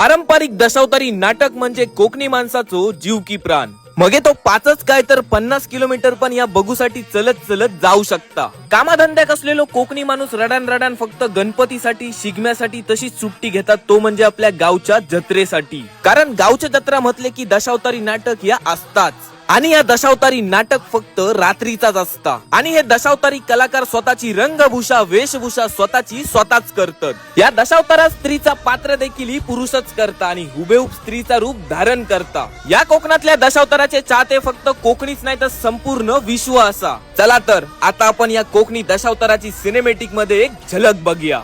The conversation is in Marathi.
पारंपरिक दशावतारी नाटक म्हणजे कोकणी माणसाचो जीव की प्राण. मगे तो पाचच काय तर 50 किलोमीटर पण या बघूसाठी चलत चलत जाऊ शकता. कामाधंद्याक असलेलो कोकणी माणूस रडान रडान फक्त गणपतीसाठी शिगम्यासाठी तशीच सुट्टी घेतात, तो म्हणजे आपल्या गावच्या जत्रेसाठी. कारण गावच्या जत्रा म्हटले की दशावतारी नाटक या असताच. आणि या दशावतारी नाटक फक्त रात्रीचाच असता. आणि हे दशावतारी कलाकार स्वतःची रंगभूषा वेशभूषा स्वतःच करतात. या दशावतारात स्त्रीचा पात्र देखील पुरुषच करता आणि हुबेहूब स्त्रीचा रूप धारण करता. या कोकणातल्या दशावताराचे चाहते फक्त कोकणीच नाही तर संपूर्ण विश्व असा. चला तर आता आपण या कोकणी दशावताराची सिनेमॅटिक मध्ये एक झलक बघूया.